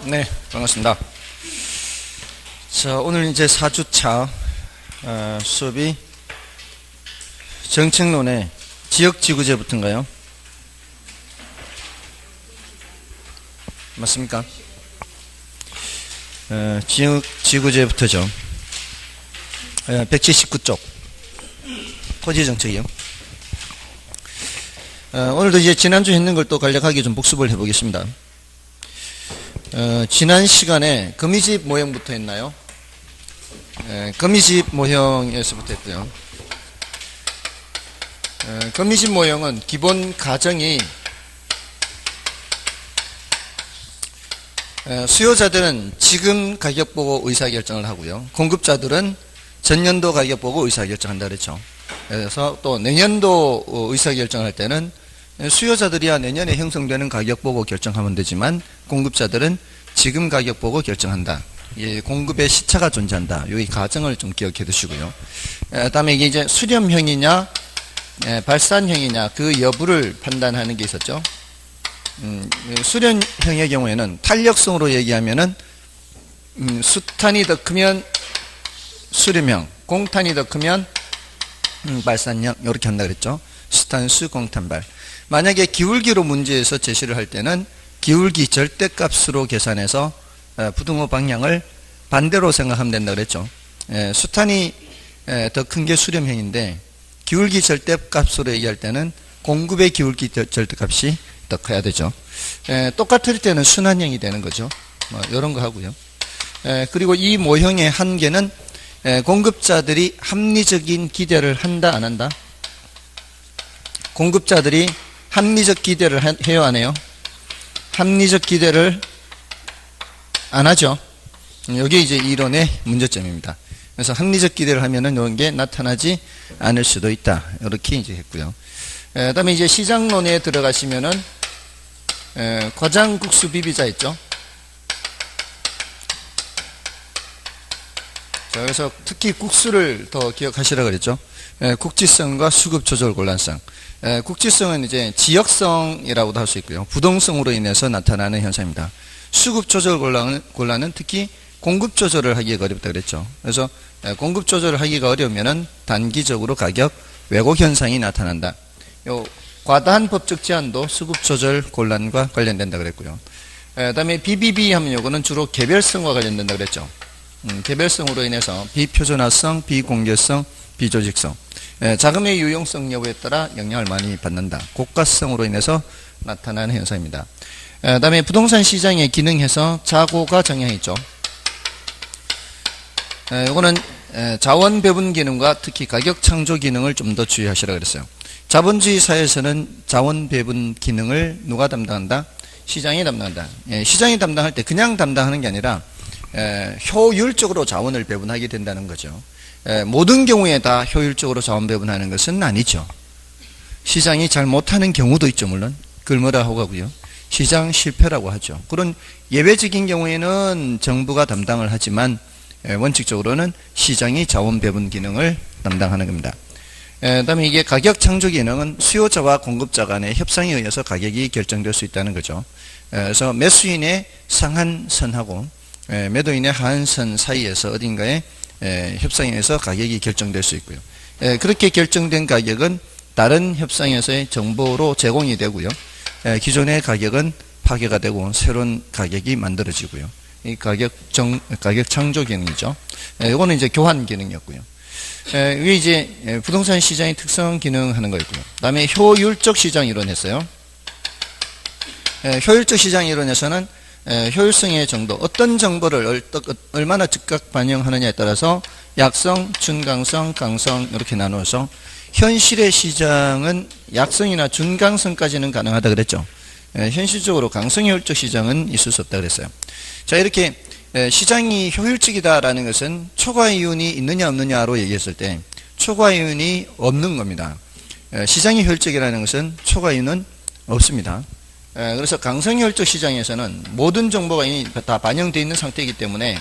네, 반갑습니다. 자, 오늘 이제 4주차 수업이 정책론의 지역지구제부터인가요? 맞습니까? 지역지구제부터죠. 179쪽 토지정책이요. 오늘도 이제 지난주 했는 걸 또 간략하게 좀 복습을 해보겠습니다. 지난 시간에 거미집 모형부터 했나요? 거미집 모형에서부터 했고요. 거미집 모형은 기본 가정이 수요자들은 지금 가격 보고 의사결정을 하고요. 공급자들은 전년도 가격 보고 의사결정한다 그랬죠. 그래서 또 내년도 의사결정할 때는 수요자들이야 내년에 형성되는 가격 보고 결정하면 되지만 공급자들은 지금 가격 보고 결정한다. 예, 공급의 시차가 존재한다. 여기 가정을 좀 기억해 두시고요. 다음에 이게 이제 수렴형이냐 발산형이냐 그 여부를 판단하는 게 있었죠. 수렴형의 경우에는 탄력성으로 얘기하면은 수탄이 더 크면 수렴형, 공탄이 더 크면 발산형 이렇게 한다 그랬죠. 수탄수, 공탄발. 만약에 기울기로 문제에서 제시를 할 때는 기울기 절대값으로 계산해서 부등호 방향을 반대로 생각하면 된다 그랬죠. 수탄이 더 큰 게 수렴형인데 기울기 절대값으로 얘기할 때는 공급의 기울기 절대값이 더 커야 되죠. 똑같을 때는 순환형이 되는 거죠. 이런 거 하고요. 그리고 이 모형의 한계는 공급자들이 합리적인 기대를 한다 안 한다? 공급자들이 합리적 기대를 해요 안 해요? 합리적 기대를 안 하죠. 여기 이제 이론의 문제점입니다. 그래서 합리적 기대를 하면은 이런 게 나타나지 않을 수도 있다. 이렇게 이제 했고요. 그다음에 이제 시장론에 들어가시면은 과장국수 비비자 있죠. 자, 그래서 특히 국수를 더 기억하시라 그랬죠. 국지성과 수급 조절 곤란성. 국지성은 이제 지역성이라고도 할 수 있고요. 부동성으로 인해서 나타나는 현상입니다. 수급 조절 곤란은 특히 공급 조절을 하기가 어렵다 그랬죠. 그래서 공급 조절을 하기가 어려우면은 단기적으로 가격 왜곡 현상이 나타난다. 요 과다한 법적 제한도 수급 조절 곤란과 관련된다 그랬고요. 그다음에 BBB 하면 요거는 주로 개별성과 관련된다 그랬죠. 개별성으로 인해서 비표준화성, 비공개성, 비조직성. 자금의 유용성 여부에 따라 영향을 많이 받는다. 고가성으로 인해서 나타나는 현상입니다. 그 다음에 부동산 시장의 기능에서 자고가 정향있죠. 이거는 자원 배분 기능과 특히 가격 창조 기능을 좀 더 주의하시라 그랬어요. 자본주의 사회에서는 자원 배분 기능을 누가 담당한다? 시장이 담당한다. 시장이 담당할 때 그냥 담당하는 게 아니라 효율적으로 자원을 배분하게 된다는 거죠. 모든 경우에 다 효율적으로 자원 배분하는 것은 아니죠. 시장이 잘 못하는 경우도 있죠. 물론 그걸 뭐라고 하고요. 시장 실패라고 하죠. 그런 예외적인 경우에는 정부가 담당을 하지만 원칙적으로는 시장이 자원 배분 기능을 담당하는 겁니다. 그다음에 이게 가격 창조 기능은 수요자와 공급자 간의 협상에 의해서 가격이 결정될 수 있다는 거죠. 그래서 매수인의 상한선하고 매도인의 하한선 사이에서 어딘가에 협상에서 가격이 결정될 수 있고요. 그렇게 결정된 가격은 다른 협상에서의 정보로 제공이 되고요. 기존의 가격은 파괴가 되고 새로운 가격이 만들어지고요. 이 가격 창조 기능이죠. 이거는 이제 교환 기능이었고요. 이게 이제 부동산 시장의 특성 기능하는 거였고요. 그다음에 효율적 시장 이론했어요. 효율적 시장 이론에서는 효율성의 정도, 어떤 정보를 얼마나 즉각 반영하느냐에 따라서 약성, 준강성, 강성 이렇게 나누어서 현실의 시장은 약성이나 준강성까지는 가능하다 그랬죠. 현실적으로 강성 효율적 시장은 있을 수 없다 그랬어요. 자, 이렇게 시장이 효율적이다라는 것은 초과이윤이 있느냐 없느냐로 얘기했을 때 초과이윤이 없는 겁니다. 시장이 효율적이라는 것은 초과이윤은 없습니다. 그래서 강성효율적 시장에서는 모든 정보가 이미 다 반영되어 있는 상태이기 때문에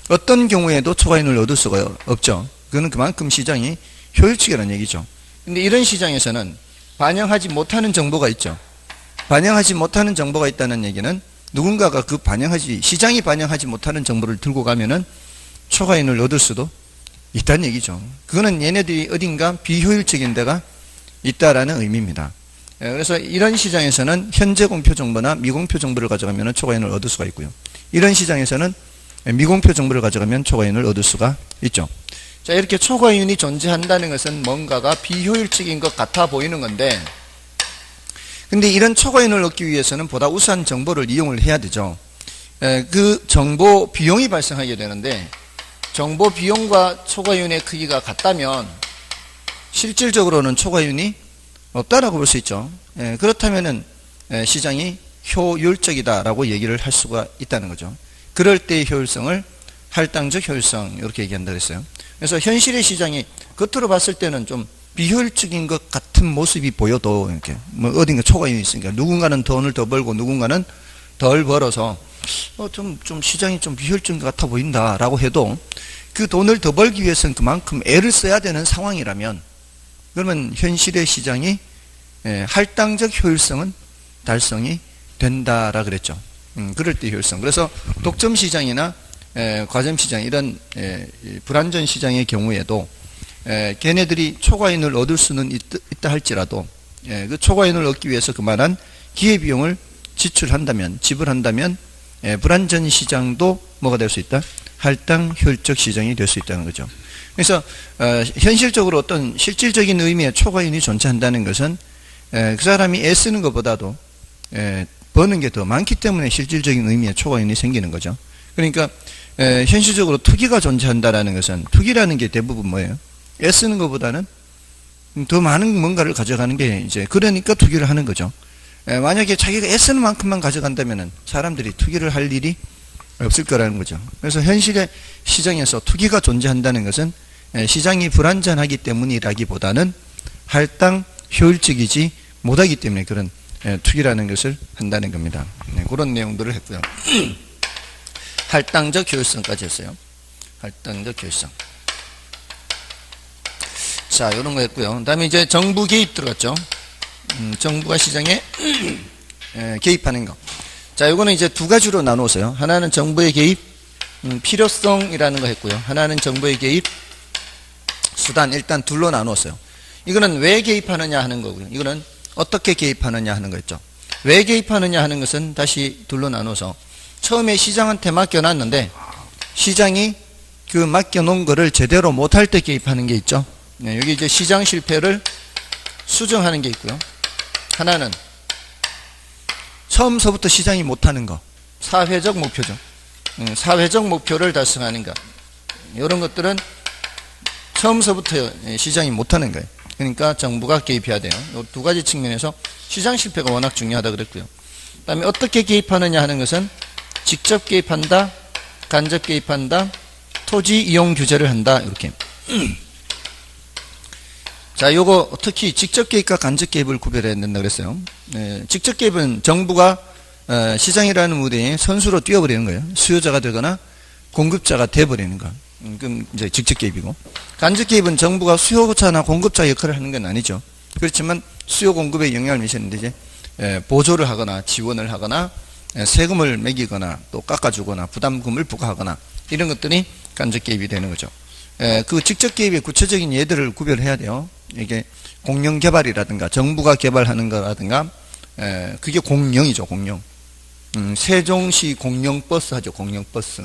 어떤 경우에도 초과이윤을 얻을 수가 없죠. 그거는 그만큼 시장이 효율적이라는 얘기죠. 근데 이런 시장에서는 반영하지 못하는 정보가 있죠. 반영하지 못하는 정보가 있다는 얘기는 누군가가 시장이 반영하지 못하는 정보를 들고 가면은 초과이익을 얻을 수도 있다는 얘기죠. 그거는 얘네들이 어딘가 비효율적인 데가 있다라는 의미입니다. 그래서 이런 시장에서는 현재 공표 정보나 미공표 정보를 가져가면 초과이익을 얻을 수가 있고요. 이런 시장에서는 미공표 정보를 가져가면 초과이익을 얻을 수가 있죠. 자, 이렇게 초과이익이 존재한다는 것은 뭔가가 비효율적인 것 같아 보이는 건데, 근데 이런 초과이익을 얻기 위해서는 보다 우수한 정보를 이용을 해야 되죠. 그 정보 비용이 발생하게 되는데, 정보 비용과 초과이익의 크기가 같다면 실질적으로는 초과이익이 없다라고 볼 수 있죠. 그렇다면은 시장이 효율적이다라고 얘기를 할 수가 있다는 거죠. 그럴 때의 효율성을 할당적 효율성 이렇게 얘기한다 그랬어요. 그래서 현실의 시장이 겉으로 봤을 때는 좀 비효율적인 것 같은 모습이 보여도 이렇게 뭐 어딘가 초과이익이 있으니까 누군가는 돈을 더 벌고 누군가는 덜 벌어서 좀 시장이 좀 비효율적인 것 같아 보인다라고 해도 그 돈을 더 벌기 위해서는 그만큼 애를 써야 되는 상황이라면 그러면 현실의 시장이 할당적 효율성은 달성이 된다라 그랬죠. 그럴 때 효율성. 그래서 독점 시장이나 과점 시장 이런 불안전 시장의 경우에도 걔네들이 초과이익을 얻을 수는 있다 할지라도 그 초과이익을 얻기 위해서 그만한 기회비용을 지불한다면 불안전 시장도 뭐가 될 수 있다? 할당 효율적 시장이 될 수 있다는 거죠. 그래서 현실적으로 어떤 실질적인 의미의 초과이익이 존재한다는 것은 그 사람이 애쓰는 것보다도 버는 게 더 많기 때문에 실질적인 의미의 초과이익이 생기는 거죠. 그러니까 현실적으로 투기가 존재한다라는 것은 투기라는 게 대부분 뭐예요? 애쓰는 것보다는 더 많은 뭔가를 가져가는 게 이제 그러니까 투기를 하는 거죠. 만약에 자기가 애쓰는 만큼만 가져간다면은 사람들이 투기를 할 일이 없을 거라는 거죠. 그래서 현실의 시장에서 투기가 존재한다는 것은 시장이 불안전하기 때문이라기보다는 할당 효율적이지 못하기 때문에 그런 투기라는 것을 한다는 겁니다. 그런 내용들을 했고요. 할당적 효율성까지 했어요. 할당적 효율성. 자, 이런 거 했고요. 그 다음에 이제 정부 개입 들어갔죠. 정부가 시장에 개입하는 거. 자, 요거는 이제 두 가지로 나누었어요. 하나는 정부의 개입, 필요성이라는 거 했고요. 하나는 정부의 개입, 수단, 일단 둘로 나누었어요. 이거는 왜 개입하느냐 하는 거고요. 이거는 어떻게 개입하느냐 하는 거였죠. 왜 개입하느냐 하는 것은 다시 둘로 나눠서 처음에 시장한테 맡겨놨는데 시장이 그 맡겨놓은 거를 제대로 못할 때 개입하는 게 있죠. 여기 이제 시장 실패를 수정하는 게 있고요. 하나는 처음서부터 시장이 못하는 거, 사회적 목표죠. 사회적 목표를 달성하는 것. 이런 것들은 처음서부터 시장이 못하는 거예요. 그러니까 정부가 개입해야 돼요. 이 두 가지 측면에서 시장 실패가 워낙 중요하다 그랬고요. 그 다음에 어떻게 개입하느냐 하는 것은 직접 개입한다, 간접 개입한다, 토지 이용 규제를 한다, 이렇게. 자, 요거 특히 직접 개입과 간접 개입을 구별해야 된다 그랬어요. 직접 개입은 정부가 시장이라는 무대에 선수로 뛰어버리는 거예요. 수요자가 되거나 공급자가 돼버리는 거. 그럼 이제 직접 개입이고, 간접 개입은 정부가 수요자나 공급자 역할을 하는 건 아니죠. 그렇지만 수요 공급에 영향을 미치는데 이제 보조를 하거나 지원을 하거나 세금을 매기거나 또 깎아주거나 부담금을 부과하거나 이런 것들이 간접 개입이 되는 거죠. 그 직접 개입의 구체적인 예들을 구별해야 돼요. 이게 공영 개발이라든가 정부가 개발하는 거라든가 그게 공영이죠. 공영. 세종시 공영버스 하죠. 공영버스.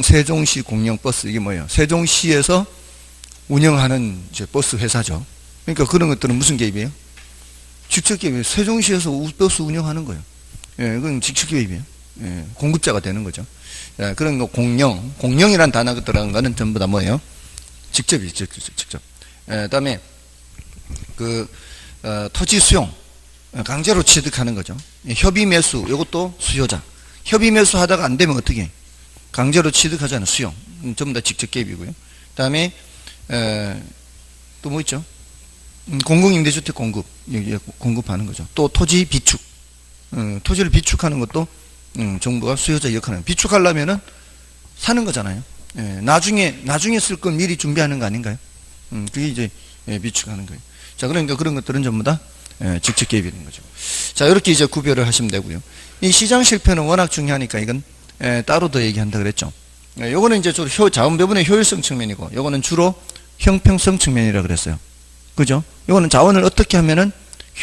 세종시 공영버스 이게 뭐예요? 세종시에서 운영하는 이제 버스 회사죠. 그러니까 그런 것들은 무슨 개입이에요? 직접 개입이에요. 세종시에서 버스 운영하는 거예요. 그건 직접 개입이에요. 공급자가 되는 거죠. 그런 거 공영이란 단어가 들어간 거는 전부 다 뭐예요? 직접이죠. 직접. 그다음에 토지 수용, 강제로 취득하는 거죠. 협의 매수, 이것도 수요자. 협의 매수 하다가 안 되면 어떻게 해? 강제로 취득하잖아요. 수용. 전부 다 직접 개입이고요. 그 다음에 또 뭐 있죠? 공공임대주택 공급. 여기 공급하는 거죠. 또 토지 비축. 토지를 비축하는 것도 정부가 수요자 역할을. 비축하려면은 사는 거잖아요. 나중에 쓸 건 미리 준비하는 거 아닌가요? 그게 이제 비축하는 거예요. 자, 그러니까 그런 것들은 전부 다 직접 개입이 되는 거죠. 자, 이렇게 이제 구별을 하시면 되고요. 이 시장 실패는 워낙 중요하니까 이건 따로 더 얘기한다 그랬죠. 요거는 이제 주로 자원 배분의 효율성 측면이고, 요거는 주로 형평성 측면이라 그랬어요. 그죠? 요거는 자원을 어떻게 하면은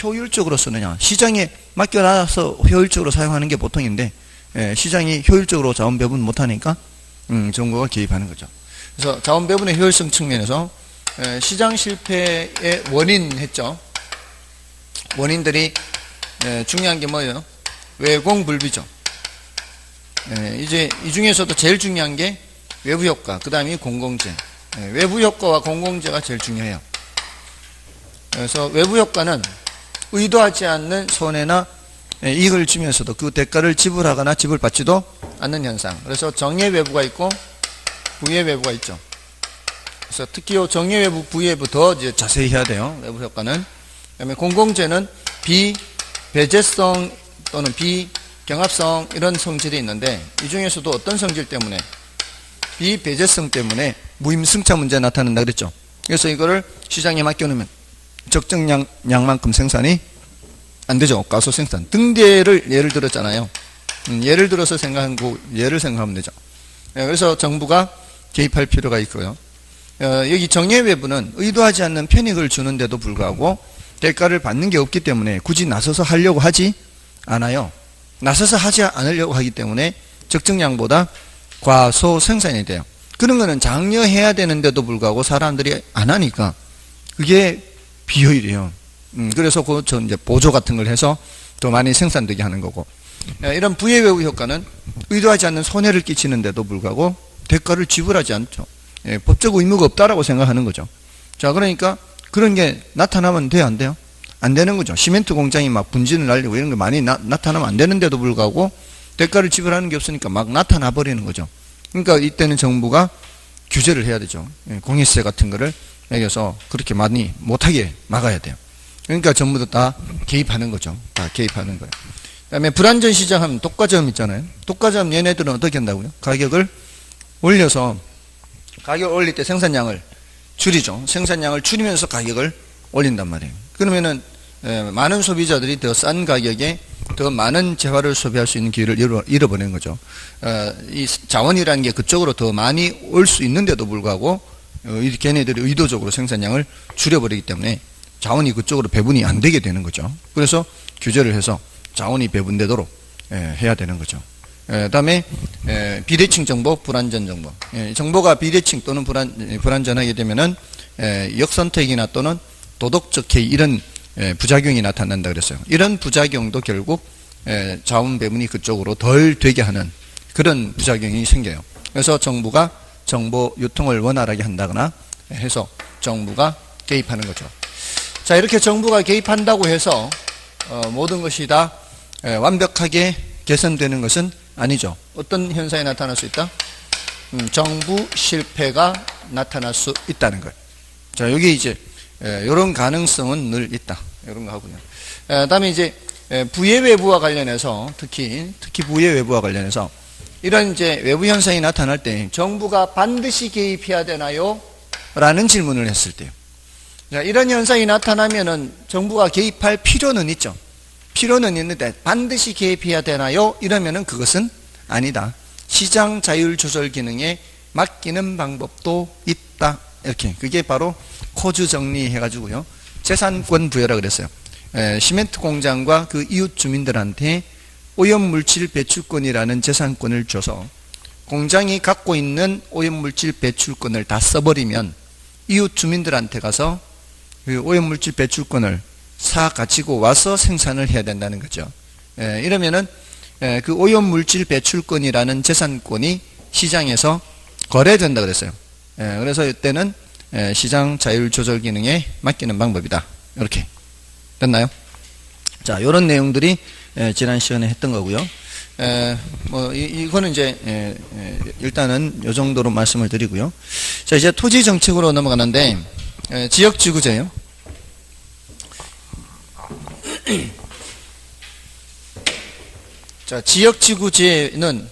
효율적으로 쓰느냐. 시장에 맡겨놔서 효율적으로 사용하는 게 보통인데, 시장이 효율적으로 자원 배분 못하니까, 정부가 개입하는 거죠. 그래서 자원 배분의 효율성 측면에서, 시장 실패의 원인 했죠. 원인들이, 중요한 게 뭐예요? 외공불비죠. 이제 이 중에서도 제일 중요한 게 외부 효과, 그 다음이 공공재. 외부 효과와 공공재가 제일 중요해요. 그래서 외부 효과는 의도하지 않는 손해나 이익을 주면서도 그 대가를 지불하거나 지불받지도 않는 현상. 그래서 정예 외부가 있고 부예 외부가 있죠. 그래서 특히 이 정예 외부, 부예 외부 더 이제 자세히 해야 돼요. 외부 효과는. 그다음에 공공재는 비배제성 또는 비경합성 이런 성질이 있는데, 이 중에서도 어떤 성질 때문에 비배제성 때문에 무임승차 문제가 나타난다 그랬죠. 그래서 이거를 시장에 맡겨놓으면 적정량만큼 생산이 안 되죠. 가소 생산 등대를 예를 들었잖아요. 예를 들어서 예를 생각하면 되죠. 그래서 정부가 개입할 필요가 있고요. 여기 정예 외부는 의도하지 않는 편익을 주는데도 불구하고 대가를 받는 게 없기 때문에 굳이 나서서 하려고 하지 않아요. 나서서 하지 않으려고 하기 때문에 적정량보다 과소 생산이 돼요. 그런 거는 장려해야 되는데도 불구하고 사람들이 안 하니까 그게 비효율이에요. 그래서 저 이제 보조 같은 걸 해서 더 많이 생산되게 하는 거고, 이런 부의 외부 효과는 의도하지 않는 손해를 끼치는데도 불구하고 대가를 지불하지 않죠. 법적 의무가 없다라고 생각하는 거죠. 자, 그러니까 그런 게 나타나면 돼요, 안 돼요? 안 되는 거죠. 시멘트 공장이 막 분진을 날리고 이런 게 많이 나타나면 안 되는데도 불구하고 대가를 지불하는 게 없으니까 막 나타나 버리는 거죠. 그러니까 이때는 정부가 규제를 해야 되죠. 공유세 같은 거를 매겨서 그렇게 많이 못하게 막아야 돼요. 그러니까 전부 다 개입하는 거죠. 다 개입하는 거예요. 그 다음에 불안전 시장 하면 독과점 있잖아요. 독과점 얘네들은 어떻게 한다고요? 가격을 올려서, 가격을 올릴 때 생산량을 줄이죠. 생산량을 줄이면서 가격을 올린단 말이에요. 그러면은 많은 소비자들이 더 싼 가격에 더 많은 재화를 소비할 수 있는 기회를 잃어버리는 거죠. 이 자원이라는 게 그쪽으로 더 많이 올 수 있는데도 불구하고 걔네들이 의도적으로 생산량을 줄여버리기 때문에 자원이 그쪽으로 배분이 안 되게 되는 거죠. 그래서 규제를 해서 자원이 배분되도록 해야 되는 거죠. 그다음에 비대칭 정보, 불안전 정보. 정보가 비대칭 또는 불안전하게 되면은 역선택이나 또는 도덕적 해이 이런 부작용이 나타난다 그랬어요. 이런 부작용도 결국 자원 배분이 그쪽으로 덜 되게 하는 그런 부작용이 생겨요. 그래서 정부가 정보 유통을 원활하게 한다거나 해서 정부가 개입하는 거죠. 자, 이렇게 정부가 개입한다고 해서 모든 것이 다 완벽하게 개선되는 것은 아니죠. 어떤 현상이 나타날 수 있다? 정부 실패가 나타날 수 있다는 거예요. 자, 여기 이제 이런 가능성은 늘 있다. 이런 거 하고요. 다음에 이제 부의 외부와 관련해서 특히 부의 외부와 관련해서 이런 이제 외부 현상이 나타날 때 정부가 반드시 개입해야 되나요? 라는 질문을 했을 때요. 자, 이런 현상이 나타나면은 정부가 개입할 필요는 있죠. 필요는 있는데 반드시 개입해야 되나요? 이러면은 그것은 아니다. 시장 자율 조절 기능에 맡기는 방법도 있다. 이렇게. 그게 바로 코즈 정리해가지고요. 재산권 부여라 그랬어요. 시멘트 공장과 그 이웃 주민들한테 오염물질 배출권이라는 재산권을 줘서 공장이 갖고 있는 오염물질 배출권을 다 써버리면 이웃 주민들한테 가서 그 오염물질 배출권을 사 가지고 와서 생산을 해야 된다는 거죠. 이러면은 그 오염물질 배출권이라는 재산권이 시장에서 거래된다 그랬어요. 그래서 이때는 시장 자율 조절 기능에 맡기는 방법이다. 이렇게 됐나요? 자, 이런 내용들이 지난 시간에 했던 거고요. 뭐 이거는 이제 일단은 이 정도로 말씀을 드리고요. 자, 이제 토지 정책으로 넘어가는데 지역지구제요. 자, 지역지구제는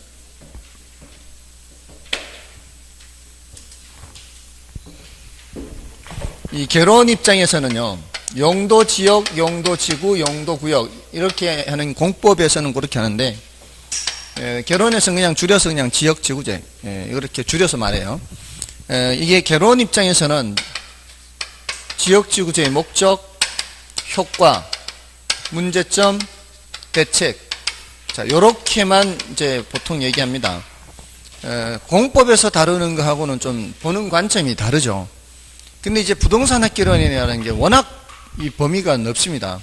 이 개론 입장에서는요, 용도 지역, 용도 지구, 용도 구역 이렇게 하는 공법에서는 그렇게 하는데 결혼에서는 그냥 줄여서 그냥 지역 지구제 이렇게 줄여서 말해요. 이게 결혼 입장에서는 지역 지구제의 목적, 효과, 문제점, 대책 자 요렇게만 이제 보통 얘기합니다. 공법에서 다루는 거하고는 좀 보는 관점이 다르죠. 근데 이제 부동산 학개론이라는 게 워낙 이 범위가 넓습니다.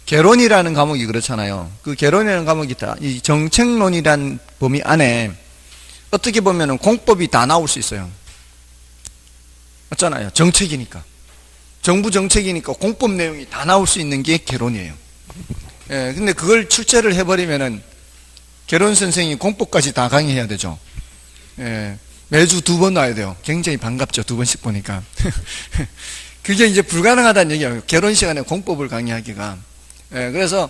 개론이라는 과목이 그렇잖아요. 그 개론이라는 과목이 다 이 정책론이라는 범위 안에 어떻게 보면은 공법이 다 나올 수 있어요. 맞잖아요. 정책이니까. 정부 정책이니까 공법 내용이 다 나올 수 있는 게 개론이에요. 근데 그걸 출제를 해버리면은 개론 선생이 공법까지 다 강의해야 되죠. 매주 2번 와야 돼요. 굉장히 반갑죠. 2번씩 보니까. 그게 이제 불가능하다는 얘기예요. 개론 시간에 공법을 강의하기가. 그래서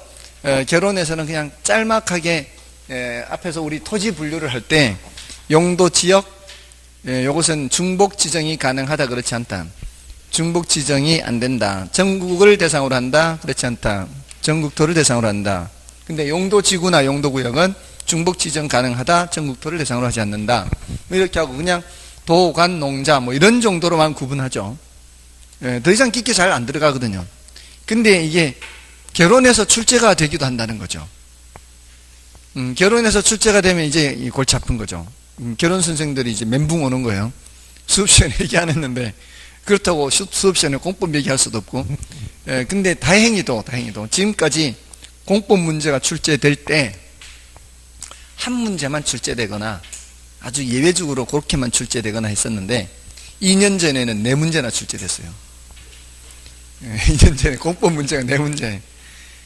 개론에서는 그냥 짤막하게 앞에서 우리 토지 분류를 할 때 용도 지역 요것은 중복 지정이 가능하다 그렇지 않다. 중복 지정이 안 된다. 전국을 대상으로 한다. 그렇지 않다. 전국토를 대상으로 한다. 근데 용도 지구나 용도 구역은 중복 지정 가능하다. 전국토를 대상으로 하지 않는다. 뭐 이렇게 하고 그냥 도관 농자 뭐 이런 정도로만 구분하죠. 더 이상 깊게 잘 안 들어가거든요. 근데 이게 결혼해서 출제가 되기도 한다는 거죠. 결혼해서 출제가 되면 이제 골치 아픈 거죠. 결혼 선생들이 이제 멘붕 오는 거예요. 수업 시간에 얘기 안 했는데 그렇다고 수업 시간에 공법 얘기할 수도 없고. 근데 다행히도 지금까지 공법 문제가 출제될 때 한 문제만 출제되거나 아주 예외적으로 그렇게만 출제되거나 했었는데 2년 전에는 4문제나 출제됐어요. 2년 전에 공법 문제가 4문제.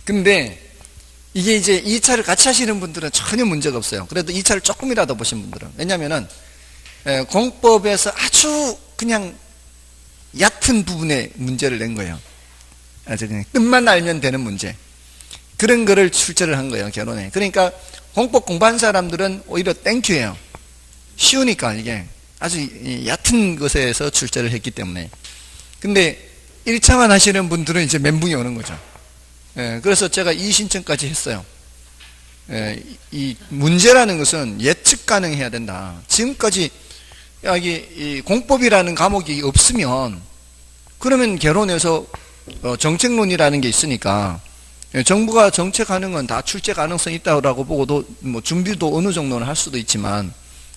근데 이게 이제 2차를 같이 하시는 분들은 전혀 문제가 없어요. 그래도 2차를 조금이라도 보신 분들은. 왜냐면은 공법에서 아주 그냥 얕은 부분의 문제를 낸 거예요. 아주 그냥 뜻만 알면 되는 문제. 그런 거를 출제를 한 거예요, 결혼에. 그러니까 공법 공부한 사람들은 오히려 땡큐예요. 쉬우니까 이게 아주 얕은 것에서 출제를 했기 때문에. 근데 1차만 하시는 분들은 이제 멘붕이 오는 거죠. 그래서 제가 이 신청까지 했어요. 이 문제라는 것은 예측 가능해야 된다. 지금까지 이 공법이라는 과목이 없으면 그러면 결혼해서 정책론이라는 게 있으니까 정부가 정책하는 건 다 출제 가능성이 있다고 보고도 뭐 준비도 어느 정도는 할 수도 있지만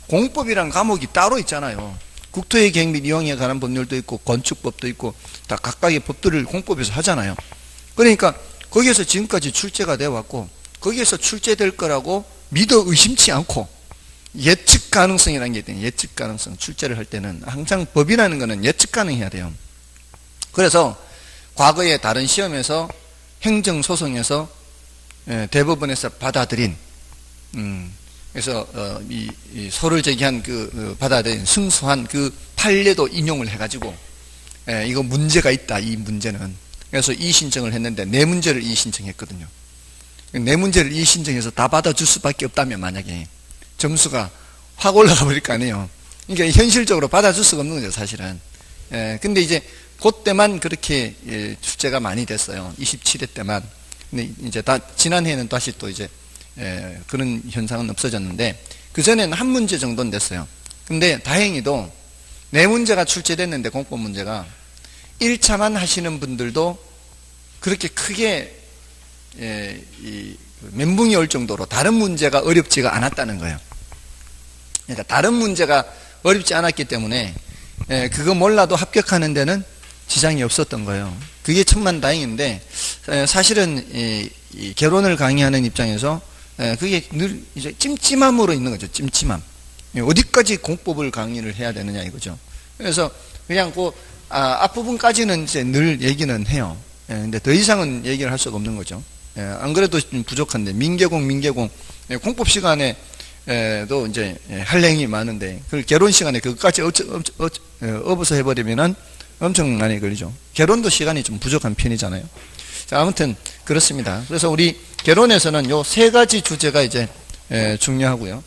공법이라는 과목이 따로 있잖아요. 국토의 계획 및 이용에 관한 법률도 있고 건축법도 있고 다 각각의 법들을 공법에서 하잖아요. 그러니까 거기에서 지금까지 출제가 되어 왔고 거기에서 출제될 거라고 믿어 의심치 않고 예측 가능성이라는 게 있대요. 예측 가능성. 출제를 할 때는 항상 법이라는 거는 예측 가능해야 돼요. 그래서 과거에 다른 시험에서 행정소송에서 대법원에서 받아들인 그래서 이 소를 제기한 받아들인 승소한 그 판례도 인용을 해가지고 이거 문제가 있다. 이 문제는. 그래서 이의신청을 했는데 4문제를 이의신청했거든요. 4문제를 이의신청해서 다 받아줄 수밖에 없다면 만약에 점수가 확 올라가 버릴 거 아니에요. 그러니까 현실적으로 받아줄 수가 없는 거죠, 사실은. 근데 이제 그때만 그렇게 출제가 많이 됐어요. 27회 때만. 근데 이제 지난해에는 다시 또 이제 그런 현상은 없어졌는데 그 전에는 한 문제 정도는 됐어요. 근데 다행히도 4문제가 출제됐는데 공법 문제가 1차만 하시는 분들도 그렇게 크게 멘붕이 올 정도로 다른 문제가 어렵지가 않았다는 거예요. 그러니까 다른 문제가 어렵지 않았기 때문에 그거 몰라도 합격하는 데는 지장이 없었던 거예요. 그게 천만다행인데 사실은 이 결혼을 강의하는 입장에서 그게 늘 이제 찜찜함으로 있는 거죠. 찜찜함. 어디까지 공법을 강의를 해야 되느냐 이거죠. 그래서 그냥 앞부분까지는 이제 늘 얘기는 해요. 근데 더 이상은 얘기를 할 수가 없는 거죠. 안 그래도 좀 부족한데 민계공 공법 시간에 도 이제 할 내용이 많은데 그 결혼 시간에 그것까지 업어서 해버리면은 엄청 많이 걸리죠. 결혼도 시간이 좀 부족한 편이잖아요. 자, 아무튼 그렇습니다. 그래서 우리 결혼에서는 요 3가지 주제가 이제 중요하고요.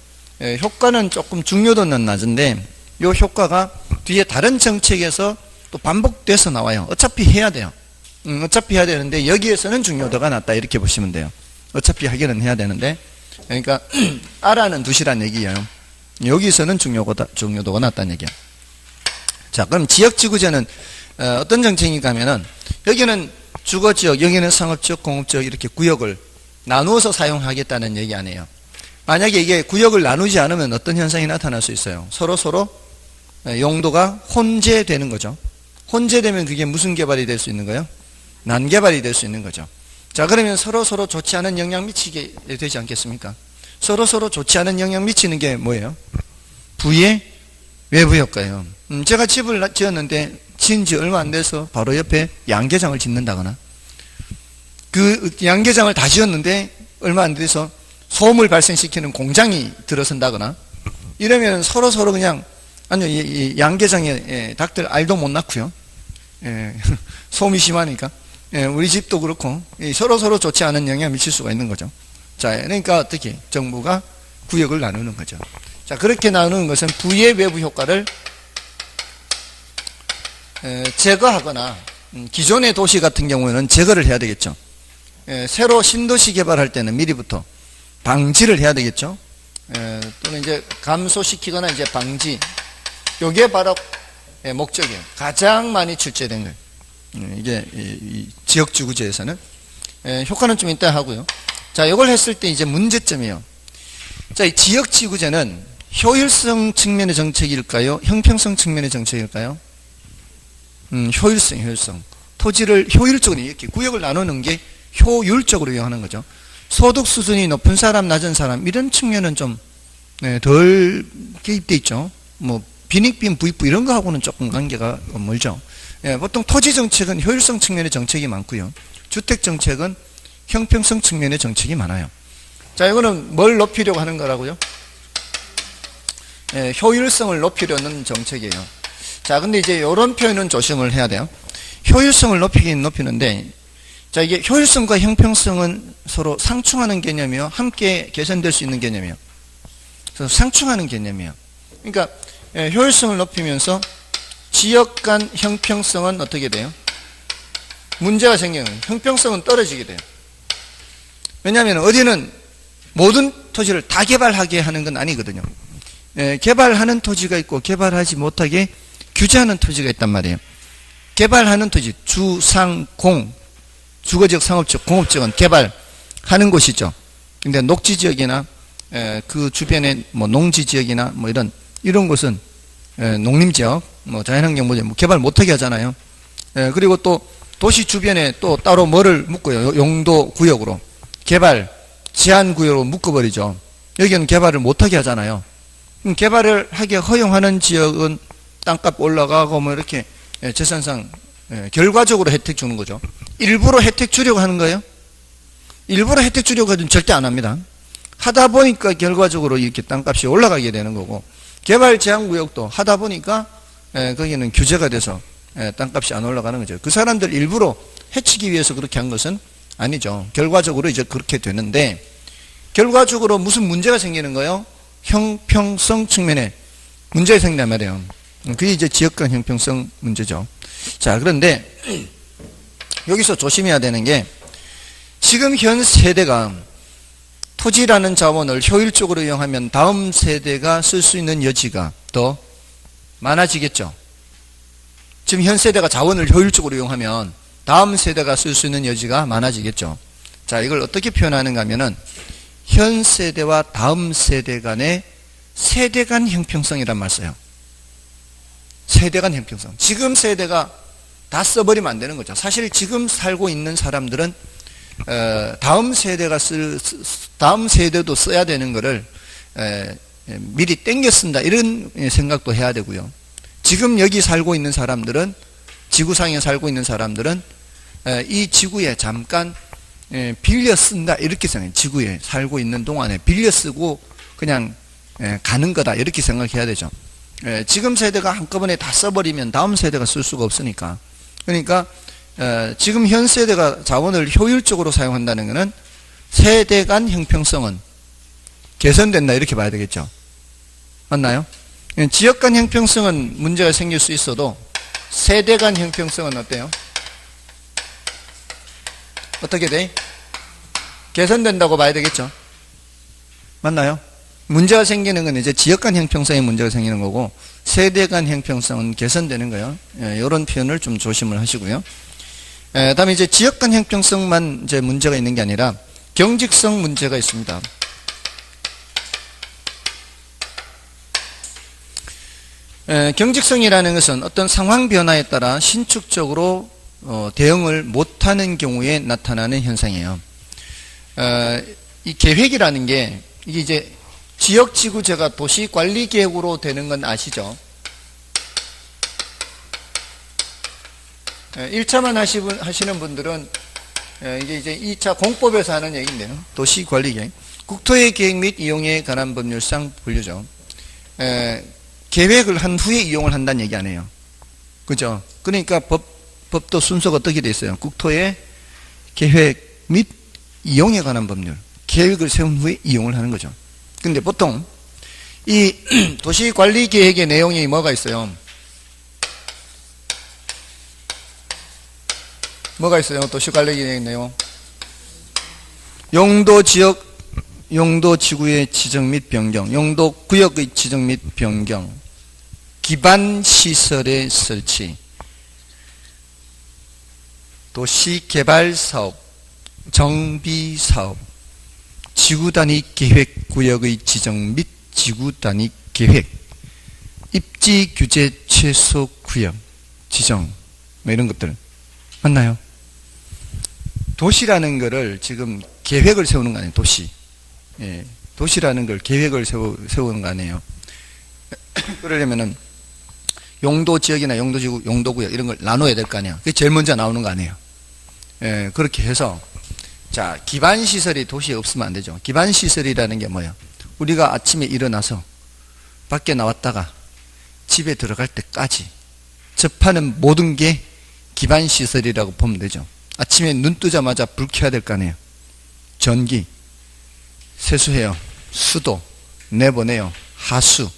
효과는 조금 중요도는 낮은데 요 효과가 뒤에 다른 정책에서 또 반복돼서 나와요. 어차피 해야 돼요. 어차피 해야 되는데 여기에서는 중요도가 낮다 이렇게 보시면 돼요. 어차피 하기는 해야 되는데, 그러니까 알아는 두시란 얘기예요. 여기서는 중요도가 낮다는 얘기야. 자, 그럼 지역지구제는 어떤 정책인가 하면은 여기는 주거지역, 여기는 상업지역, 공업지역 이렇게 구역을 나누어서 사용하겠다는 얘기 아니에요. 만약에 이게 구역을 나누지 않으면 어떤 현상이 나타날 수 있어요? 서로 용도가 혼재되는 거죠. 혼재되면 그게 무슨 개발이 될 수 있는 거예요? 난개발이 될 수 있는 거죠. 자, 그러면 서로 좋지 않은 영향 미치게 되지 않겠습니까? 서로 좋지 않은 영향 미치는 게 뭐예요? 부의 외부 효과예요. 제가 집을 지었는데 지은 지 얼마 안 돼서 바로 옆에 양계장을 짓는다거나, 그 양계장을 다 지었는데 얼마 안 돼서 소음을 발생시키는 공장이 들어선다거나, 이러면 서로 그냥, 아니요, 이 양계장에 닭들 알도 못 낳고요. 소음이 심하니까. 우리 집도 그렇고, 서로 좋지 않은 영향을 미칠 수가 있는 거죠. 자, 그러니까 어떻게? 정부가 구역을 나누는 거죠. 자, 그렇게 나누는 것은 부의 외부 효과를 제거하거나, 기존의 도시 같은 경우에는 제거를 해야 되겠죠. 새로 신도시 개발할 때는 미리부터 방지를 해야 되겠죠. 또는 이제 감소시키거나 이제 방지. 요게 바로 목적이에요. 가장 많이 출제된 거예요. 이게 이 지역지구제에서는. 효과는 좀 이따 하고요. 자, 이걸 했을 때 이제 문제점이에요. 자, 이 지역지구제는 효율성 측면의 정책일까요? 형평성 측면의 정책일까요? 효율성. 토지를 효율적으로, 이렇게 구역을 나누는 게 효율적으로 이용하는 거죠. 소득 수준이 높은 사람, 낮은 사람, 이런 측면은 좀, 덜 개입돼 있죠. 뭐, 빈익빈, 부익부 이런 거하고는 조금 관계가 멀죠. 보통 토지 정책은 효율성 측면의 정책이 많고요. 주택 정책은 형평성 측면의 정책이 많아요. 자, 이거는 뭘 높이려고 하는 거라고요? 효율성을 높이려는 정책이에요. 자, 근데 이제 이런 표현은 조심을 해야 돼요. 효율성을 높이긴 높이는데, 자, 이게 효율성과 형평성은 서로 상충하는 개념이요, 함께 개선될 수 있는 개념이에요. 그래서 상충하는 개념이에요. 그러니까 효율성을 높이면서 지역 간 형평성은 어떻게 돼요? 문제가 생겨요. 형평성은 떨어지게 돼요. 왜냐하면 어디는 모든 토지를 다 개발하게 하는 건 아니거든요. 개발하는 토지가 있고 개발하지 못하게 규제하는 토지가 있단 말이에요. 개발하는 토지, 주, 상, 공, 주거지역, 상업지역, 공업지역은 개발하는 곳이죠. 근데 녹지지역이나 그 주변에 뭐 농지지역이나 뭐 이런 곳은 농림지역, 뭐 자연환경보전 뭐 개발 못하게 하잖아요. 그리고 또 도시 주변에 또 따로 뭐를 묶어요. 용도 구역으로. 개발, 제한 구역으로 묶어버리죠. 여기는 개발을 못하게 하잖아요. 개발을 하게 허용하는 지역은 땅값 올라가고 뭐 이렇게 재산상 결과적으로 혜택 주는 거죠. 일부러 혜택 주려고 하는 거예요? 일부러 혜택 주려고 하면 절대 안 합니다. 하다 보니까 결과적으로 이렇게 땅값이 올라가게 되는 거고, 개발 제한 구역도 하다 보니까 거기는 규제가 돼서 땅값이 안 올라가는 거죠. 그 사람들 일부러 해치기 위해서 그렇게 한 것은 아니죠. 결과적으로 이제 그렇게 되는데, 결과적으로 무슨 문제가 생기는 거예요? 형평성 측면에 문제가 생긴단 말이에요. 그게 이제 지역간 형평성 문제죠. 자, 그런데 여기서 조심해야 되는 게, 지금 현 세대가 토지라는 자원을 효율적으로 이용하면 다음 세대가 쓸 수 있는 여지가 더 많아지겠죠. 지금 현 세대가 자원을 효율적으로 이용하면 다음 세대가 쓸 수 있는 여지가 많아지겠죠. 자, 이걸 어떻게 표현하는가 하면은 현 세대와 다음 세대 간의 세대 간 형평성이란 말 써요. 세대 간 형평성. 지금 세대가 다 써버리면 안 되는 거죠. 사실 지금 살고 있는 사람들은 다음 세대도 써야 되는 거를 미리 땡겨 쓴다, 이런 생각도 해야 되고요. 지금 여기 살고 있는 사람들은, 지구상에 살고 있는 사람들은 이 지구에 잠깐 빌려 쓴다, 이렇게 생각해요. 지구에 살고 있는 동안에 빌려 쓰고 그냥 가는 거다, 이렇게 생각해야 되죠. 지금 세대가 한꺼번에 다 써버리면 다음 세대가 쓸 수가 없으니까. 그러니까 지금 현 세대가 자원을 효율적으로 사용한다는 것은 세대 간 형평성은 개선된다, 이렇게 봐야 되겠죠. 맞나요? 지역 간 형평성은 문제가 생길 수 있어도 세대 간 형평성은 어때요? 어떻게 돼? 개선된다고 봐야 되겠죠. 맞나요? 문제가 생기는 건 이제 지역 간 형평성에 문제가 생기는 거고, 세대 간 형평성은 개선되는 거예요. 이런 표현을 좀 조심을 하시고요. 다음에 이제 지역 간 형평성만 이제 문제가 있는 게 아니라 경직성 문제가 있습니다. 경직성이라는 것은 어떤 상황 변화에 따라 신축적으로 대응을 못하는 경우에 나타나는 현상이에요. 이 계획이라는 게 이게 이제 지역지구제가 도시관리계획으로 되는 건 아시죠? 1차만 하시는 분들은 이게 이제 2차 공법에서 하는 얘기인데요. 도시관리계획. 국토의 계획 및 이용에 관한 법률상 분류죠. 계획을 한 후에 이용을 한다는 얘기 아니에요. 그죠? 그러니까 법도 순서가 어떻게 돼 있어요? 국토의 계획 및 이용에 관한 법률. 계획을 세운 후에 이용을 하는 거죠. 근데 보통 이 도시관리계획의 내용이 뭐가 있어요? 뭐가 있어요? 도시관리계획의 내용. 용도지구의 지정 및 변경, 용도구역의 지정 및 변경, 기반시설의 설치, 도시개발사업, 정비사업, 지구단위 계획구역의 지정 및 지구단위 계획, 입지규제 최소구역 지정, 뭐 이런 것들 맞나요? 도시라는 거를 지금 계획을 세우는 거 아니에요. 도시. 예, 도시라는 걸 계획을 세우는 거 아니에요. 그러려면은 용도지역이나 용도지구, 용도구역 이런 걸 나눠야 될 거 아니에요. 그게 제일 먼저 나오는 거 아니에요. 예, 그렇게 해서 자, 기반시설이 도시에 없으면 안 되죠. 기반시설이라는 게 뭐예요? 우리가 아침에 일어나서 밖에 나왔다가 집에 들어갈 때까지 접하는 모든 게 기반시설이라고 보면 되죠. 아침에 눈 뜨자마자 불 켜야 될 거 아니에요. 전기, 세수해요. 수도, 내보내요. 하수,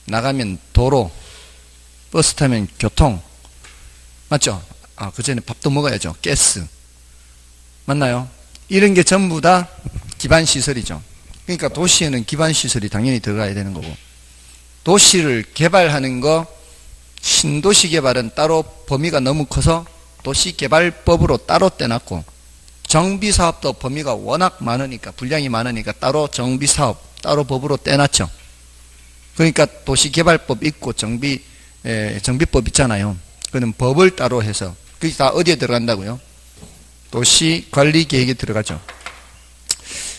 나가면 도로, 버스 타면 교통. 맞죠? 그 전에 밥도 먹어야죠. 가스. 맞나요? 이런 게 전부 다 기반시설이죠. 그러니까 도시에는 기반시설이 당연히 들어가야 되는 거고, 도시를 개발하는 거, 신도시 개발은 따로 범위가 너무 커서 도시개발법으로 따로 떼놨고, 정비사업도 범위가 워낙 많으니까, 분량이 많으니까 따로 정비사업, 따로 법으로 떼놨죠. 그러니까 도시개발법 있고 정비법 있잖아요. 그는 법을 따로 해서, 그게 다 어디에 들어간다고요? 도시관리계획에 들어가죠.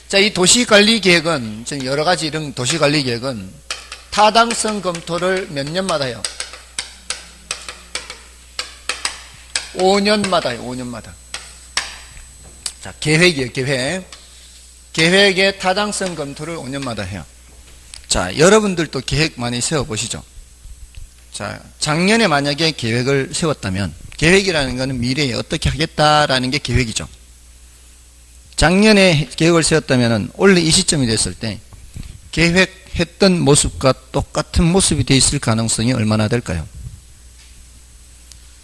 자, 이 도시관리계획은, 여러 가지 이런 도시관리계획은 타당성 검토를 몇 년마다 해요? 5년마다 해요. 5년마다. 자, 계획이에요. 계획. 계획의 타당성 검토를 5년마다 해요. 자, 여러분들도 계획 많이 세워보시죠. 자, 작년에 만약에 계획을 세웠다면, 계획이라는 것은 미래에 어떻게 하겠다라는 게 계획이죠. 작년에 계획을 세웠다면 올해 이 시점이 됐을 때 계획했던 모습과 똑같은 모습이 되어 있을 가능성이 얼마나 될까요?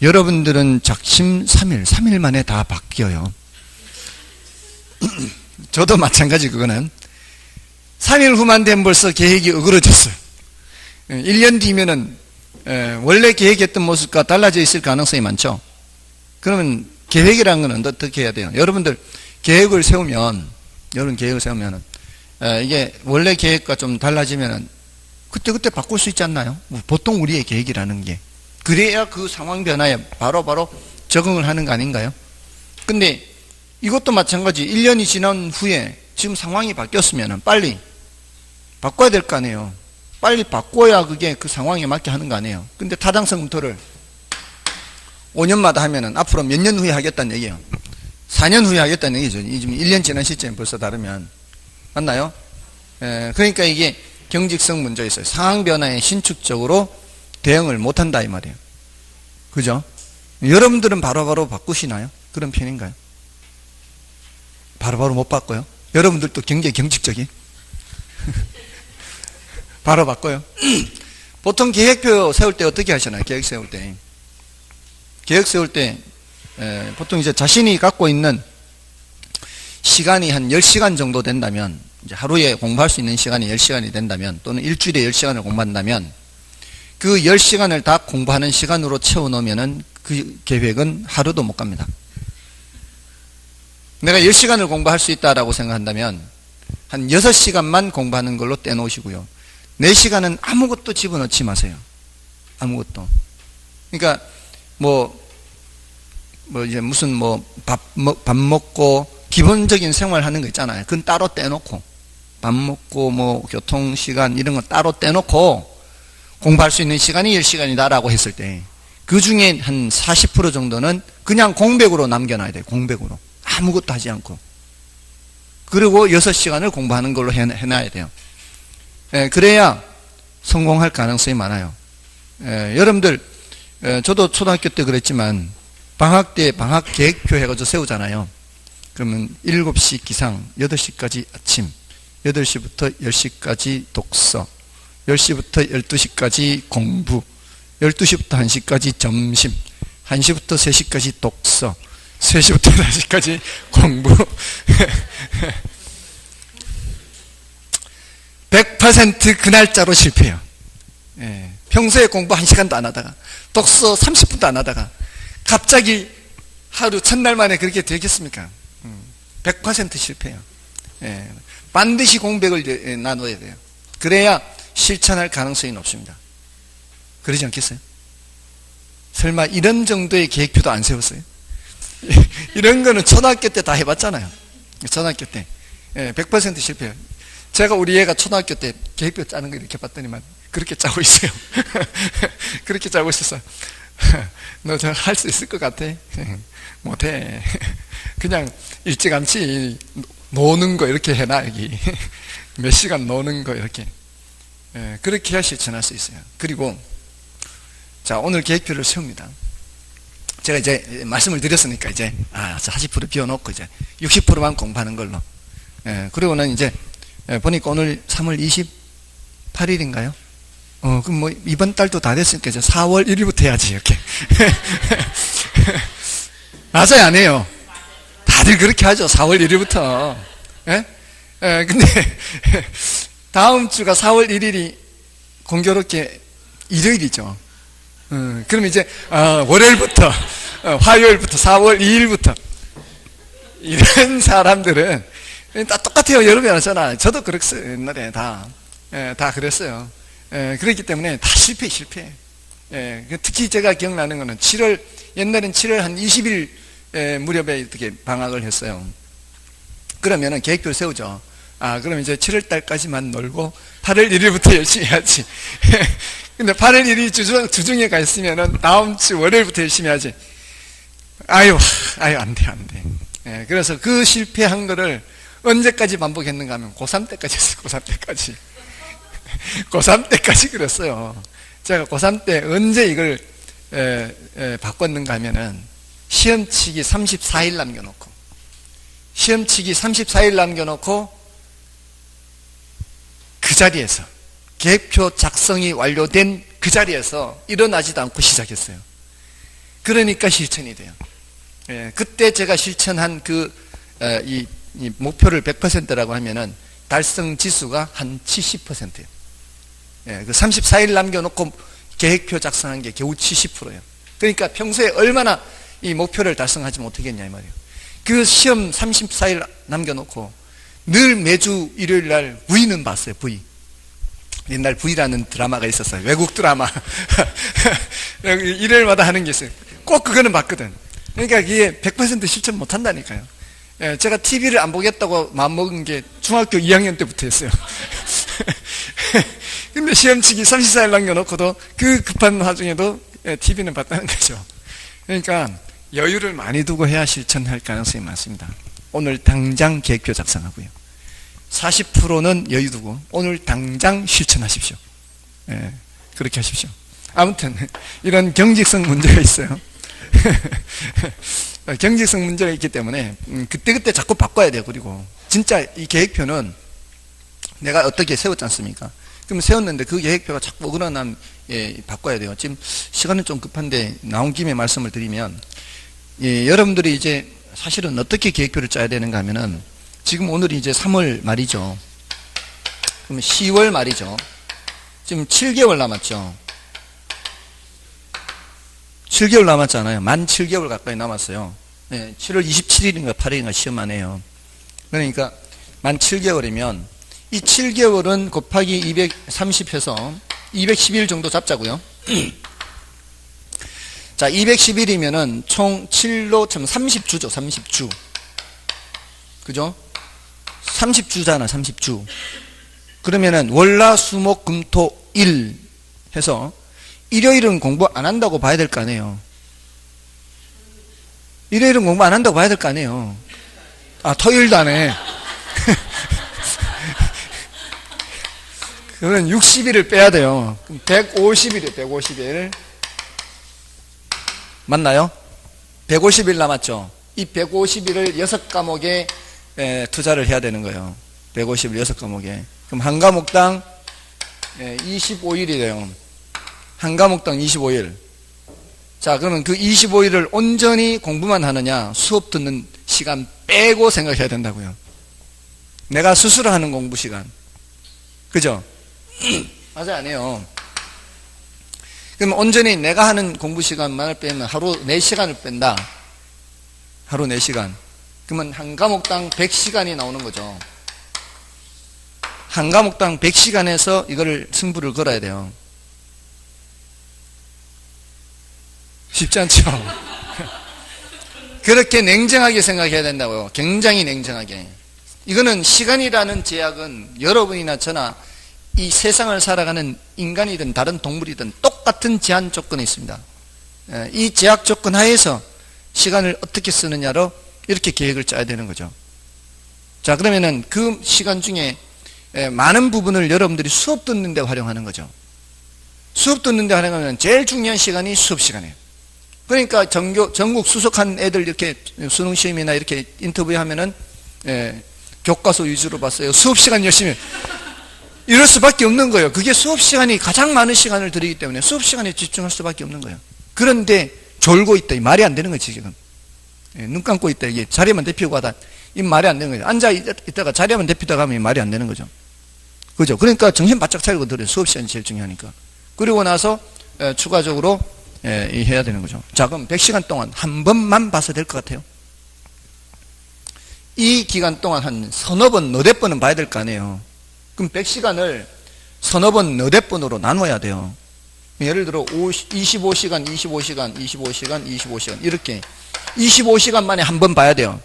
여러분들은 작심 3일 만에 다 바뀌어요. 저도 마찬가지. 그거는 3일 후만 되면 벌써 계획이 어그러졌어요. 1년 뒤면은 원래 계획했던 모습과 달라져 있을 가능성이 많죠. 그러면 계획이라는 건 어떻게 해야 돼요? 여러분들 계획을 세우면, 이게 원래 계획과 좀 달라지면은 그때 바꿀 수 있지 않나요? 보통 우리의 계획이라는 게. 그래야 그 상황 변화에 바로 적응을 하는 거 아닌가요? 근데 이것도 마찬가지. 1년이 지난 후에 지금 상황이 바뀌었으면 빨리 바꿔야 될 거 아니에요. 빨리 바꿔야 그게 그 상황에 맞게 하는 거 아니에요. 근데 타당성 검토를 5년마다 하면은 앞으로 몇 년 후에 하겠다는 얘기예요. 4년 후에 하겠다는 얘기죠. 지금 1년 지난 시점이 벌써 다르면. 맞나요? 그러니까 이게 경직성 문제가 있어요. 상황 변화에 신축적으로 대응을 못한다 이 말이에요. 그죠? 여러분들은 바로바로 바꾸시나요? 그런 편인가요? 바로바로 못 바꿔요? 여러분들도 굉장히 경직적인? 바로 바꿔요? 보통 계획표 세울 때 어떻게 하시나요? 계획 세울 때 보통 이제 자신이 갖고 있는 시간이 한 10시간 정도 된다면, 이제 하루에 공부할 수 있는 시간이 10시간이 된다면, 또는 일주일에 10시간을 공부한다면, 그 10시간을 다 공부하는 시간으로 채워놓으면은 그 계획은 하루도 못 갑니다. 내가 10시간을 공부할 수 있다라고 생각한다면 한 6시간만 공부하는 걸로 떼놓으시고요. 4시간은 아무것도 집어넣지 마세요. 아무것도. 그러니까 이제 무슨 밥 먹고 기본적인 생활하는 거 있잖아요. 그건 따로 떼놓고, 밥 먹고 교통시간 이런 거 따로 떼놓고 공부할 수 있는 시간이 10시간이다라고 했을 때 그 중에 한 40% 정도는 그냥 공백으로 남겨놔야 돼요. 공백으로. 아무것도 하지 않고. 그리고 6시간을 공부하는 걸로 해놔야 돼요. 그래야 성공할 가능성이 많아요. 여러분들, 저도 초등학교 때 그랬지만 방학 때 방학 계획표 해가지고 세우잖아요. 그러면 7시 기상, 8시까지 아침, 8시부터 10시까지 독서, 10시부터 12시까지 공부, 12시부터 1시까지 점심, 1시부터 3시까지 독서, 3시부터 4시까지 공부. 100% 그 날짜로 실패해요. 평소에 공부 1시간도 안 하다가, 독서 30분도 안 하다가, 갑자기 하루 첫날 만에 그렇게 되겠습니까? 100% 실패해요. 반드시 공백을 나눠야 돼요. 그래야 실천할 가능성이 높습니다. 그러지 않겠어요? 설마 이런 정도의 계획표도 안 세웠어요? 이런 거는 초등학교 때 다 해봤잖아요. 초등학교 때 100% 실패해요. 제가 우리 애가 초등학교 때 계획표 짜는 거 이렇게 봤더니만 그렇게 짜고 있어요. 그렇게 짜고 있었어. 너 저 할 수 있을 것 같아? 못해. 그냥 일찌감치 노는 거 이렇게 해놔. 여기 몇 시간 노는 거 이렇게. 그렇게 해야 실천할 수 있어요. 그리고 자, 오늘 계획표를 세웁니다. 제가 이제 말씀을 드렸으니까 이제 40% 비워놓고 이제 60%만 공부하는 걸로. 그리고는 이제 보니까 오늘 3월 28일인가요? 그럼 이번 달도 다 됐으니까 이제 4월 1일부터 해야지 이렇게. 맞아요, 안 해요? 다들 그렇게 하죠. 4월 1일부터. 근데 다음 주가 4월 1일이 공교롭게 일요일이죠. 그럼 이제 월요일부터 화요일부터 4월 2일부터 이런 사람들은 다 똑같아요. 여러분이 하잖아. 저도 그랬어요. 옛날에 다 그랬어요. 그렇기 때문에 다 실패. 특히 제가 기억나는 거는 옛날엔 7월 한 20일 무렵에 이렇게 방학을 했어요. 그러면은 계획표를 세우죠. 그럼 이제 7월 달까지만 놀고 8월 1일부터 열심히 해야지. 근데 8월 1일 주중에 가 있으면은 다음 주 월요일부터 열심히 하지. 안 돼. 그래서 그 실패한 거를 언제까지 반복했는가 하면 고3 때까지 했어요. 고3 때까지. 고3 때까지 그랬어요. 제가 고3 때 언제 이걸 바꿨는가 하면은 시험치기 34일 남겨놓고 그 자리에서 계획표 작성이 완료된 그 자리에서 일어나지도 않고 시작했어요. 그러니까 실천이 돼요. 그때 제가 실천한 이 목표를 100%라고 하면은 달성 지수가 한 70%예요. 그 34일 남겨놓고 계획표 작성한 게 겨우 70%예요. 그러니까 평소에 얼마나 이 목표를 달성하지 못하겠냐 이 말이에요. 그 시험 34일 남겨놓고 늘 매주 일요일 날 V는 봤어요. V. 옛날 V라는 드라마가 있었어요. 외국 드라마. 일요일마다 하는 게 있어요. 꼭 그거는 봤거든. 그러니까 이게 100% 실천 못 한다니까요. 제가 TV를 안 보겠다고 마음먹은 게 중학교 2학년 때부터 했어요. 근데 시험치기 34일 남겨놓고도 그 급한 와중에도 TV는 봤다는 거죠. 그러니까 여유를 많이 두고 해야 실천할 가능성이 많습니다. 오늘 당장 계획표 작성하고요. 40%는 여유 두고 오늘 당장 실천하십시오. 그렇게 하십시오. 아무튼 이런 경직성 문제가 있어요. 경직성 문제가 있기 때문에 그때그때 자꾸 바꿔야 돼요. 그리고 진짜 이 계획표는 내가 어떻게 세웠지 않습니까? 그럼 세웠는데 그 계획표가 자꾸 어긋나면 바꿔야 돼요. 지금 시간은 좀 급한데 나온 김에 말씀을 드리면 여러분들이 이제 사실은 어떻게 계획표를 짜야 되는가 하면은 지금 오늘이 이제 3월 말이죠. 그럼 10월 말이죠. 지금 7개월 남았죠. 7개월 남았잖아요. 만 7개월 가까이 남았어요. 네, 7월 27일인가 8일인가 시험 안 해요. 그러니까 만 7개월이면 이 7개월은 곱하기 230 해서 210일 정도 잡자고요. 자, 210일이면은 총 7로 참 30주죠. 30주. 그죠? 30주잖아. 30주. 그러면은 월화수목금토일 해서 일요일은 공부 안 한다고 봐야 될 거 아니에요. 일요일은 공부 안 한다고 봐야 될 거 아니에요. 아, 토요일도 안 해. 그러면 60일을 빼야 돼요. 150일이에요. 150일. 맞나요? 150일 남았죠. 이 150일을 6과목에 투자를 해야 되는 거예요. 150일 6과목에. 그럼 한 과목당 25일이래요. 한 과목당 25일. 자, 그러면 그 25일을 온전히 공부만 하느냐, 수업 듣는 시간 빼고 생각해야 된다고요. 내가 스스로 하는 공부 시간. 그죠? 맞아요, 안 해요. 그럼 온전히 내가 하는 공부 시간만을 빼면 하루 4시간을 뺀다. 하루 4시간. 그러면 한 과목당 100시간이 나오는 거죠. 한 과목당 100시간에서 이거를 승부를 걸어야 돼요. 쉽지 않죠? 그렇게 냉정하게 생각해야 된다고요. 굉장히 냉정하게. 이거는 시간이라는 제약은 여러분이나 저나 이 세상을 살아가는 인간이든 다른 동물이든 똑같은 제한 조건이 있습니다. 이 제약 조건 하에서 시간을 어떻게 쓰느냐로 이렇게 계획을 짜야 되는 거죠. 자, 그러면은 그 시간 중에 많은 부분을 여러분들이 수업 듣는 데 활용하는 거죠. 수업 듣는 데 활용하면 제일 중요한 시간이 수업 시간이에요. 그러니까 전국 수석한 애들 이렇게 수능 시험이나 이렇게 인터뷰하면은 교과서 위주로 봤어요. 수업 시간 열심히. 이럴 수밖에 없는 거예요. 그게 수업 시간이 가장 많은 시간을 들이기 때문에 수업 시간에 집중할 수밖에 없는 거예요. 그런데 졸고 있다. 이 말이 안 되는 거지, 지금. 눈 감고 있다. 이게 자리만 대피고 하다. 이 말이 안 되는 거죠. 앉아 있다가 자리만 대피다가 하면 말이 안 되는 거죠. 그죠? 그러니까 정신 바짝 차리고 들어요. 수업 시간이 제일 중요하니까. 그리고 나서 추가적으로 해야 되는 거죠. 자, 그럼 100시간 동안 한 번만 봐서 될 것 같아요. 이 기간 동안 한 서너 번, 너댓 번은 봐야 될 거 아니에요. 그럼 100시간을 서너 번, 너댓 번으로 나눠야 돼요. 예를 들어 25시간, 25시간, 25시간, 25시간 이렇게 25시간 만에 한 번 봐야 돼요.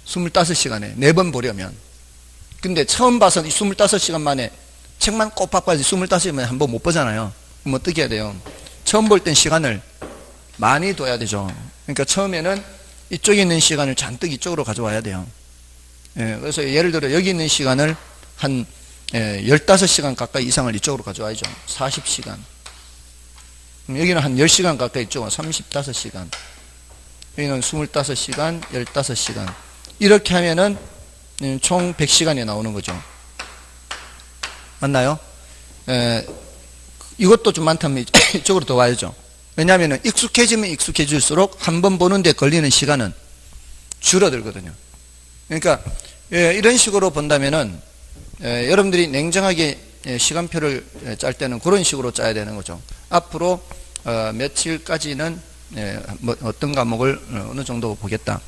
25시간에 4번 보려면. 근데 처음 봐서 25시간 만에 책만 꼬박 봐야지 25시간 만에 한 번 못 보잖아요. 그럼 어떻게 해야 돼요? 처음 볼 땐 시간을 많이 둬야 되죠. 그러니까 처음에는 이쪽에 있는 시간을 잔뜩 이쪽으로 가져와야 돼요. 그래서 예를 들어 여기 있는 시간을 한 15시간 가까이 이상을 이쪽으로 가져와야죠. 40시간. 여기는 한 10시간 가까이 이쪽으로 35시간. 여기는 25시간, 15시간. 이렇게 하면은 총 100시간이 나오는 거죠. 맞나요? 이것도 좀 많다면 이쪽으로 더 와야죠. 왜냐하면 익숙해지면 익숙해질수록 한 번 보는데 걸리는 시간은 줄어들거든요. 그러니까 이런 식으로 본다면은 여러분들이 냉정하게 시간표를 짤 때는 그런 식으로 짜야 되는 거죠. 앞으로 며칠까지는 어떤 과목을 어느 정도 보겠다.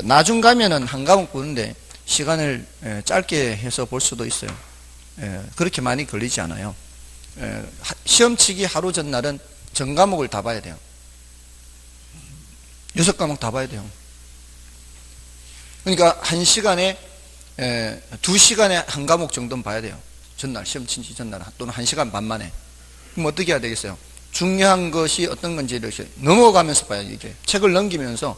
나중 가면은 한 과목 보는데 시간을 짧게 해서 볼 수도 있어요. 그렇게 많이 걸리지 않아요. 시험 치기 하루 전날은 전 과목을 다 봐야 돼요. 6과목 다 봐야 돼요. 그러니까 1시간에 2시간에 한 과목 정도는 봐야 돼요. 전날, 시험 친지 전날 또는 1시간 반 만에. 그럼 어떻게 해야 되겠어요? 중요한 것이 어떤 건지를 넘어가면서 봐야죠. 이게 책을 넘기면서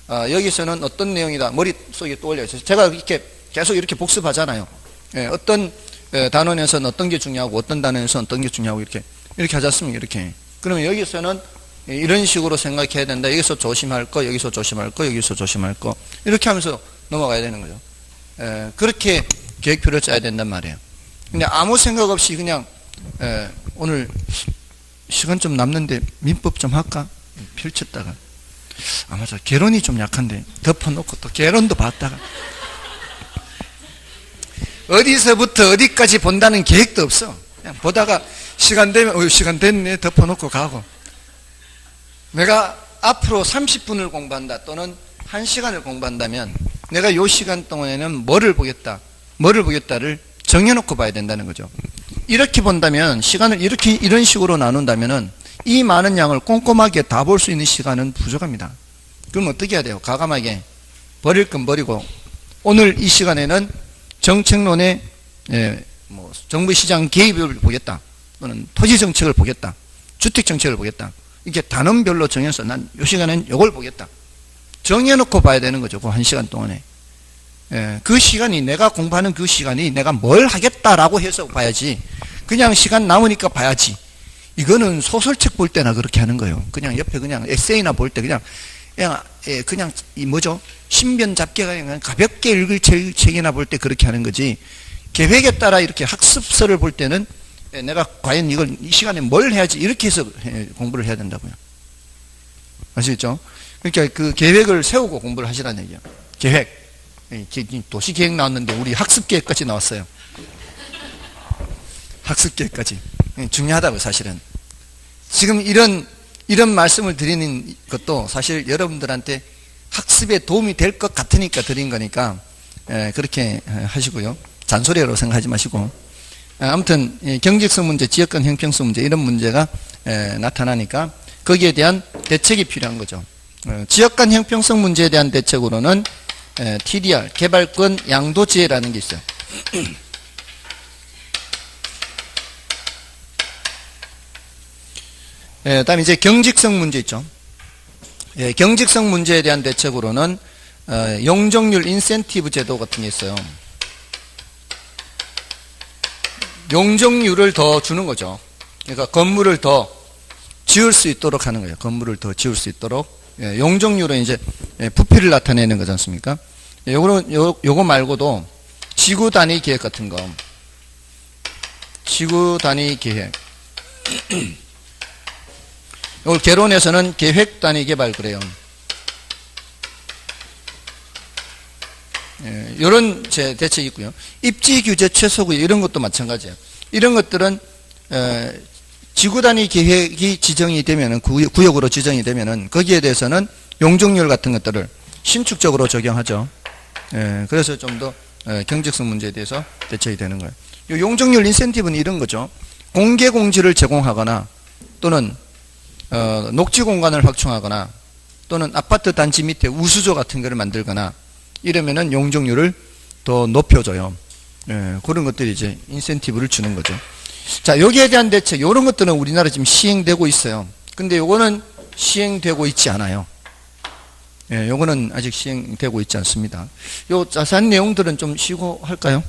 여기서는 어떤 내용이다 머릿속에 떠올려요. 제가 이렇게 계속 이렇게 복습하잖아요. 어떤 단원에서는 어떤 게 중요하고 어떤 단원에서는 어떤 게 중요하고 이렇게 하지 않습니까? 이렇게. 그러면 여기서는 이런 식으로 생각해야 된다. 여기서 조심할 거, 여기서 조심할 거, 여기서 조심할 거. 이렇게 하면서 넘어가야 되는 거죠. 그렇게 계획표를 짜야 된단 말이에요. 근데 아무 생각 없이 그냥 오늘 시간 좀 남는데 민법 좀 할까? 펼쳤다가 맞아. 개론이 좀 약한데 덮어놓고 또 개론도 봤다가 어디서부터 어디까지 본다는 계획도 없어. 그냥 보다가 시간 되면 시간 됐네 덮어놓고 가고. 내가 앞으로 30분을 공부한다 또는 1시간을 공부한다면 내가 이 시간 동안에는 뭐를 보겠다를 정해놓고 봐야 된다는 거죠. 이렇게 본다면 시간을 이런 식으로 나눈다면은 이 많은 양을 꼼꼼하게 다 볼 수 있는 시간은 부족합니다. 그럼 어떻게 해야 돼요? 과감하게 버릴 건 버리고 오늘 이 시간에는 정책론의 정부 시장 개입을 보겠다 또는 토지 정책을 보겠다 주택 정책을 보겠다 이렇게 단원별로 정해서 난 이 시간엔 이걸 보겠다 정해놓고 봐야 되는 거죠. 그 1시간 동안에 그 시간이 내가 공부하는 그 시간이 내가 뭘 하겠다라고 해서 봐야지 그냥 시간 남으니까 봐야지 이거는 소설책 볼 때나 그렇게 하는 거예요. 그냥 옆에 그냥 에세이나 볼 때 그냥 이 뭐죠? 신변 잡기가 그냥 가볍게 읽을 책이나 볼 때 그렇게 하는 거지 계획에 따라 이렇게 학습서를 볼 때는 내가 과연 이 시간에 뭘 해야지 이렇게 해서 공부를 해야 된다고요. 아시겠죠? 그러니까 그 계획을 세우고 공부를 하시라는 얘기야. 계획. 도시계획 나왔는데 우리 학습계획까지 나왔어요. 학습계획까지. 중요하다고 사실은. 지금 이런 말씀을 드리는 것도 사실 여러분들한테 학습에 도움이 될 것 같으니까 드린 거니까 그렇게 하시고요. 잔소리라고 생각하지 마시고 아무튼 경직성 문제, 지역간 형평성 문제 이런 문제가 나타나니까 거기에 대한 대책이 필요한 거죠. 지역간 형평성 문제에 대한 대책으로는 TDR, 개발권 양도지혜라는 게 있어요. 다음에 이제 경직성 문제 있죠. 경직성 문제에 대한 대책으로는 용적률 인센티브 제도 같은 게 있어요. 용적률을 더 주는 거죠. 그러니까 건물을 더 지을 수 있도록 하는 거예요. 건물을 더 지을 수 있도록. 용적률은 이제 부피를 나타내는 거지 않습니까? 요거 말고도 지구 단위 계획 같은 거. 지구 단위 계획. 이걸 개론에서는 계획 단위 개발 그래요. 이런 대책이 있고요. 입지 규제 최소구역 이런 것도 마찬가지예요. 이런 것들은 지구 단위 계획이 지정이 되면은 구역으로 지정이 되면은 거기에 대해서는 용적률 같은 것들을 신축적으로 적용하죠. 그래서 좀 더 경직성 문제에 대해서 대책이 되는 거예요. 이 용적률 인센티브는 이런 거죠. 공개 공지를 제공하거나 또는 녹지 공간을 확충하거나 또는 아파트 단지 밑에 우수조 같은 거를 만들거나 이러면은 용적률을 더 높여줘요. 그런 것들이 이제 인센티브를 주는 거죠. 자, 여기에 대한 대책, 이런 것들은 우리나라 지금 시행되고 있어요. 근데 요거는 시행되고 있지 않아요. 요거는 아직 시행되고 있지 않습니다. 요 자세한 내용들은 좀 쉬고 할까요?